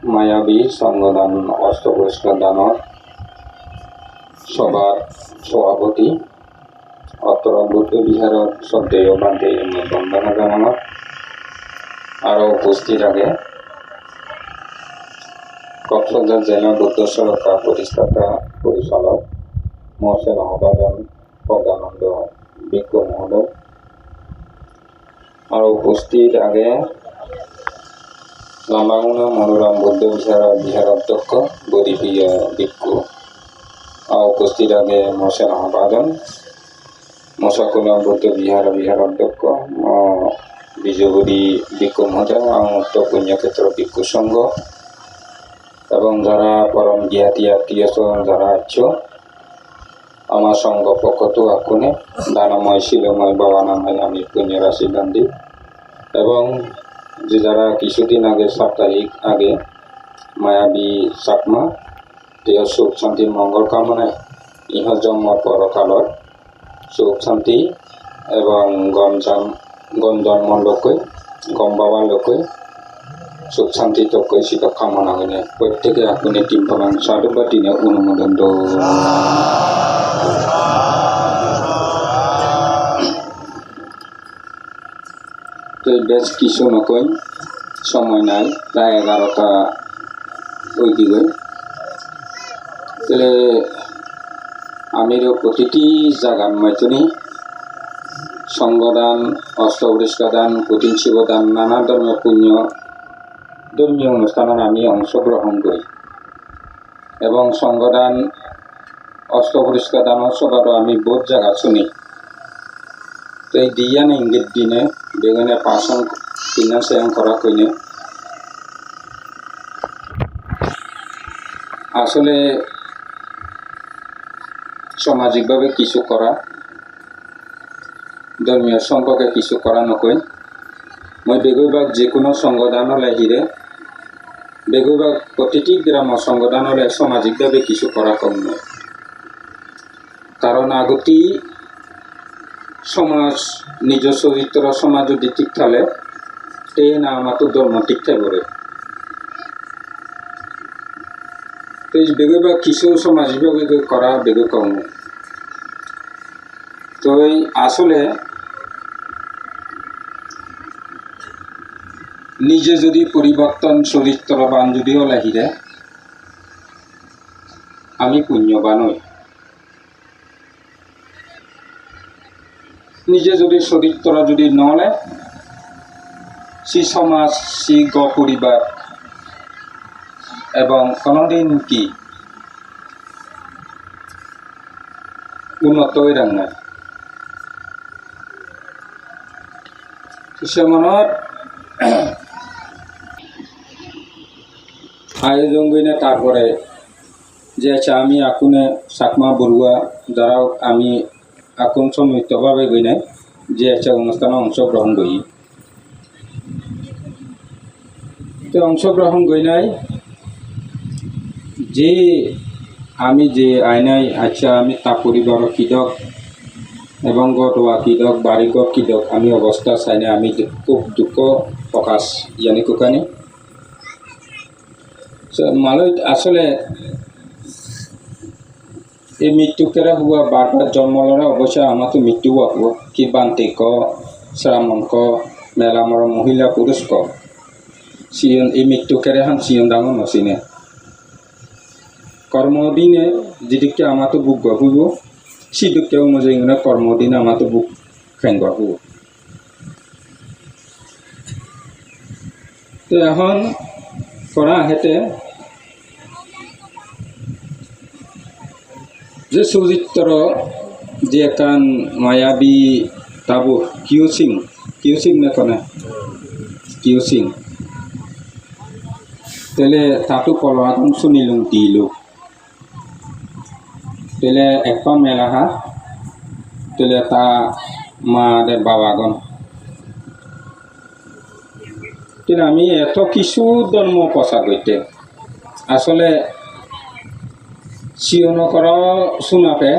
মায়াবী সংগদান অষ্টপুরস্কার দানৰ সভাৰ সভাপতি অত্তৰ বুদ্ধ বিহাৰৰ শ্ৰদ্ধেয় বান্ধে বন্দনা জনাওঁ আৰু উপস্থিত থাকে কক্সবাজার জেলা বুদ্ধ সরকার প্রতিষ্ঠাতা পরিচালক মহসেন মহাজন প্রজ্ঞানন্দ ভিক্ষু মহোদয় আর উপস্থিত আগে লামাগুনা মনোরাম বুদ্ধ বিহার অধ্যক্ষ বদিপ্রিয় ভিক্ষু আর উপস্থিত আগে মহসেন মহাজন মশাকুলা বুদ্ধ বিহার অধ্যক্ষ বিজয়বুড়ি ভিক্ষু মহোদয় উক্ত পুণ্যক্ষেত্র ভিক্ষু সংঘ এবং যারা পরম জ্ঞাতি আত্মীয় স্বজন যারা আছো আমার সঙ্গ পক্ষত আকুনে দানময় শিলময় বাবা নামে আমি পুণ্য রাশি দান দিই এবং যে যারা কিছুদিন আগে সাপ্তাহিক আগে মায়াবী চাকমা দেহ সুখ শান্তির মঙ্গল কামনায় ইহ জন্মর পরকালত সুখ শান্তি এবং গণ জন্ম লোকে গম বাবা লোকে সুখ শান্তি তকৈ শীত কামনা হইনে প্রত্যেকে আপনি টিম প্রমাণ সাধুবাদ দিনে অনুমোদন তো বেশ কিছু নকই সময় নাই প্রায় 11টা ওই দিকে তাহলে আমি প্রতিটি জায়গার মাইতনি সঙ্গদান অষ্টপুরস্কার দান কঠিন শিবদান নানা ধর্মের পুণ্য ধর্মীয় অনুষ্ঠানত আমি অংশগ্রহণ করি এবং সঙ্গদান অষ্টপুরস্কার দানের সভারও আমি বহুত জায়গা শুনি তো এই দিয়ান ইঙ্গিত দিনে বেগুনে পাশন কিনা সেয়ং করা কইনে আসলে সামাজিকভাবে কিছু করা ধর্মীয় সম্পর্কে কিছু করা নকই মই বেগৈবাগ যে কোনো সংগঠন হলে হিরে বেগৈবাগ প্রতিটি গ্রামের সংগঠন হলে সামাজিকভাবে কিছু করা কম নয় কারণ আগতি সমাজ নিজ চরিত্র সমাজ যদি ঠিক থাকে তে না আমার তো ধর্ম ঠিক থাকবে তো বেগৈবাগ কিছু সামাজিকভাবে করা বেগৈ কম তো আসলে নিজে যদি পরিবর্তন চরিত্রবান যদি হলে হিরে আমি পুণ্যবান হই নিজে যদি চরিত্র যদি নহলে সি সমাজ সি পরিবার এবং কোনোদিন কি উন্নত হয়ে রান্না কিছুমানৰ আয়োজন গইনে তারপরে যে আচ্ছা আমি আকুনে চাকমা বড়ুয়া যারাও আমি আকুন সম্মিলিতভাবে গইনে যে আচ্ছা অনুষ্ঠানে অংশগ্রহণ করি তো অংশগ্রহণ গইনাই যে আমি যে আইনাই আচ্ছা আমি তা পরিবার কিদক এবং গটোয়া কিদক বাড়িগত কিদক আমি অবস্থা চাইনে আমি খুব দুঃখ প্রকাশ জানি কোকানি মালয়ত আসলে এই মৃত্যুকেরা হুয়া বারবার জন্ম লড়া অবশ্যই আমার তো মৃত্যু হবো কি বান্তি ক শ্রামণ ক মেলামর মহিলা পুরুষ ক সিয়ন এই মৃত্যুকেরে হান সিয়ন ডাঙর নচিনে কর্মদিনে যেদিকে আমার তো বুক গহুব সিদিকেও মজে কর্মদিনে আমার তো বুক ফেন গহুব তো এখন করা হেতে যে চরিত্র যে একান মায়াবী তাবু কিউসিং নে কনে কিউসিং তেলে তাতো পলহাতন শুনিলুং দিলু তেলে একপা মেলাহা তেলে তা মা দে বাবাগন তেলে আমি এত কিছু ধর্ম প্রচার করতে আসলে সিয়ন করাও শোনাপে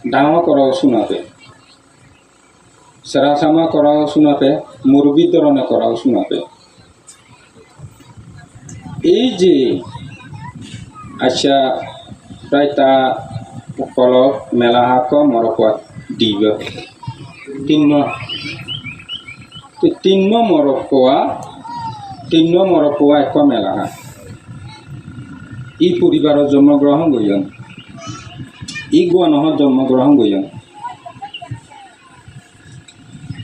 ডাঙর করাও শোনাপে সেরাসামা করাও শোনাপে মুরবি ধরনে করাও শোনাপে এই যে আচ্ছা প্রায় তা কলক মেলা হাক মরকুয়াত দিব তিন্ন মরকুয়া এক মেলা হাক ই পরিবারের জন্মগ্রহণ করিয়ন ই গুয়ানহর জন্মগ্রহণ করিয়ন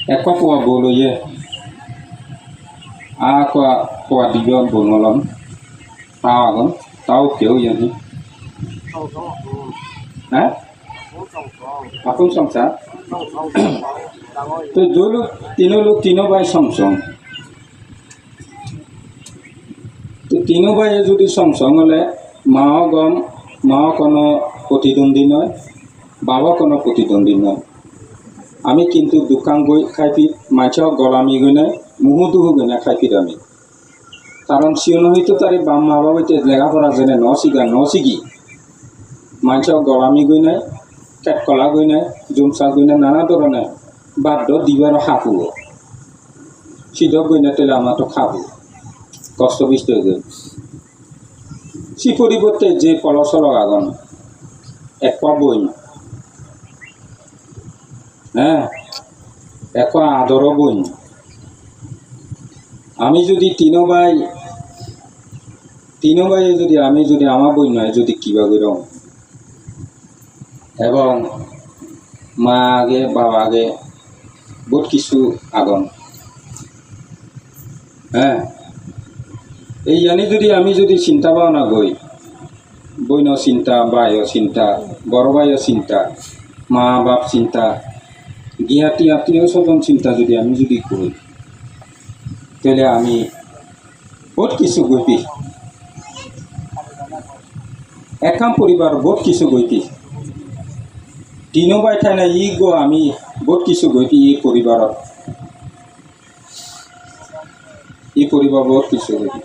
এক পোৱা বলয়ে পোৱা দিব বনলন তাও আগন তাও কেউ ইয়ানি হ্যাঁ আপন সংসার তো দু লোক তিনো ভাই সংসং তো তিনো ভাই যদি সংসং হলে মাও কোনো প্রতিদ্বন্দ্বী নয় বাবা কোনো প্রতিদ্বন্দ্বী নয় আমি কিন্তু দোকান গৈ খাইপি মাছক গলামি গৈ নাই মুহু দুহু গৈ নাই খাইপি আমি কারণ সিও হয়তো তার বাম মা বাবা লেখাপড়া জেনে নশিগি মাছক গলামি গৈ নাই কেটকলা গৈ নাই জুমচা গৈ নাই নানা ধরনের বাধ্য দিবার হাঁপু সিধক গৈ নাই তেলে আমার তো খাবো কষ্ট বিষ্ট হয়ে গেল সি পরিবর্তে যে পলসলক আগন এক বই হ্যাঁ এক আদর বই আমি যদি তিনো ভাই যদি আমি যদি আমার বই নয় যদি কিবা করম এবং মা আগে বাবা আগে বহুত কিছু আগন হ্যাঁ এই জানি যদি আমি যদি চিন্তা ভাবনা গই বইন চিন্তা বাইও চিন্তা বড় ভাইও চিন্তা মা বাপ চিন্তা গিয়াতি আত্মীয় স্বজন চিন্তা যদি আমি যদি করি তাহলে আমি বহুত কিছু গইপি একাম পরিবার বহুত কিছু গইপি তিনো ভাই ঠাই না ই গো আমি বহুত কিছু গইপি এই পরিবারত বহুত কিছু গইপি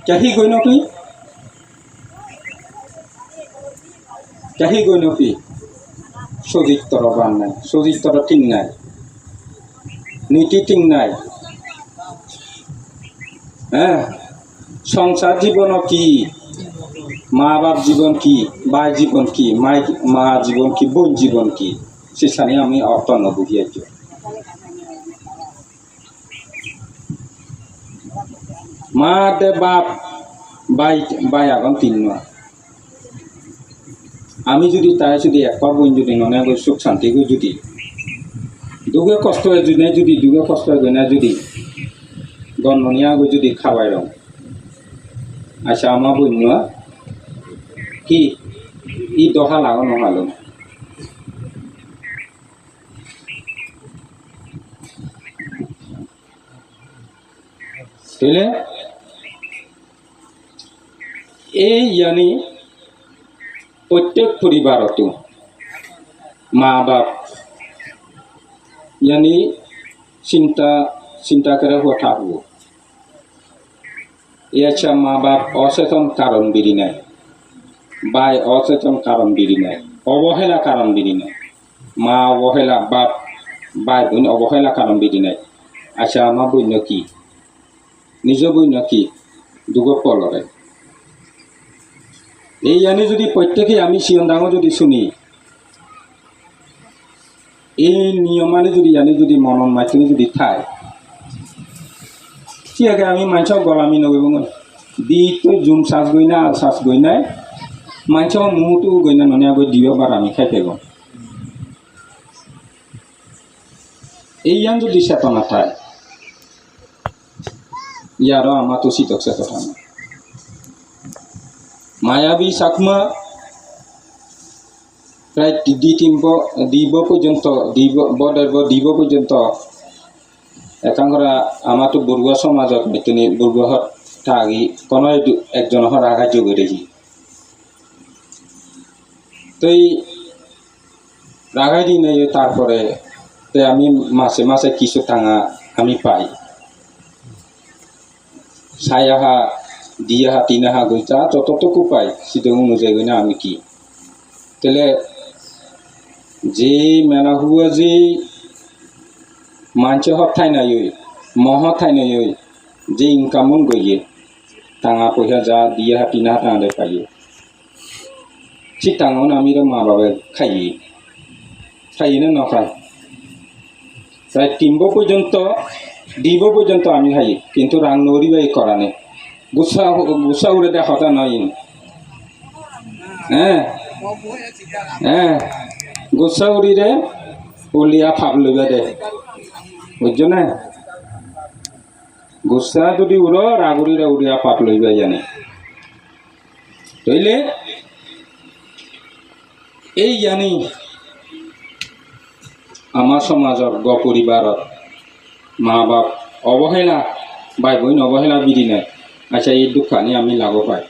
চাহি গই নকি চরিত্র বান নাই চরিত্র ঠিক নাই নীতি ঠিক নাই হ্যাঁ সংসার জীবন কি মা বাপ জীবন কি ভাই জীবন কি মা জীবন কি বোন জীবন কি সেখানে আমি অর্থ নবুঝিয়েছি মা দে বাপ বাই আগন তিন আমি যদি তাই যদি এক বোন যদি ননে সুখ শান্তি গৈ যদি দুগে কষ্ট দুগে কষ্ট গৈ না যদি গণনীয়া গৈ যদি খাবাই রং আচ্ছা আমার বোন কি ই দহা লাগো নহালো তাহলে এই জানি প্রত্যেক পরিবারতো মা বাপ জানি চিন্তা করে কথা হবো আচ্ছা মা বাপ অচেতন কারণ বিড়ি নাই বাই অচেতন কারণ বিড়ি নাই অবহেলা কারণ বিড়ি নাই মা অবহেলা বাপ বাই বোন অবহেলা কারণ বিড়ি নাই আচ্ছা আমার বইন কি নিজ বইন কি দুগো পলরে এই জানি যদি প্রত্যেকে আমি সিয়ন ডাঙর যদি শুনি এই নিয়মানে যদি জানি যদি মনন মাইখিনি যদি থাই ঠিক আছে আমি মানুষক গলামি নগৈব দি তো জুম চাষ গই না আল চাষ গই নাই মানুষক মুহূর্তো গই না ননিয়া গই দিব বার আমি খাই পেব এইয়ান যদি চেতনা থাই ইয়ারও আমার তো শীতক চেতনা মায়াবী চাকমা প্রায় দিব পর্যন্ত দিব পর্যন্ত একাংরা আমার তো বড়ুয়া সমাজত তিনি বড়ুয়াহত থাকি কোনো একজন আঘাত যোগ দেখি তো এই রাগাই দিন তারপরে আমি মাসে মাসে কিছু টাঙা আমি পাই সায়াহা দিয়াহা তিনাহা গইতা ততটুকু পাই সেটা অনুযায়ী গই না আমি কি তাহলে যে মেলা হুয়া যে মানছে হত ঠাই নাই মহ ঠাই নাই যে ইনকামন গইয়ে টাঙা পয়সা যা দিয়ে হাতিনা টাঙালে পাইয়ে ঠিক টাঙানো আমি মা বাবা খাইয়ে না নখায় প্রায় 3 পর্যন্ত 2 পর্যন্ত আমি খাই কিন্তু রাং নড়িবাই করা নেই গুসা উড়ে দেখাটা নয় হ্যাঁ হ্যাঁ গুসা উড়িরে উলিয়া ফাপ লইবা দে বুঝছো না গুসা যদি উড়ো রাগুড়িরে উড়িয়া ফাপ লইবা জানে বুঝলে এই জানি আমার সমাজত পরিবারত মা বাপ অবহেলা ভাই বোন অবহেলা বিধি নাই আচ্ছা এই দুঃখানি আমি লাভ পাই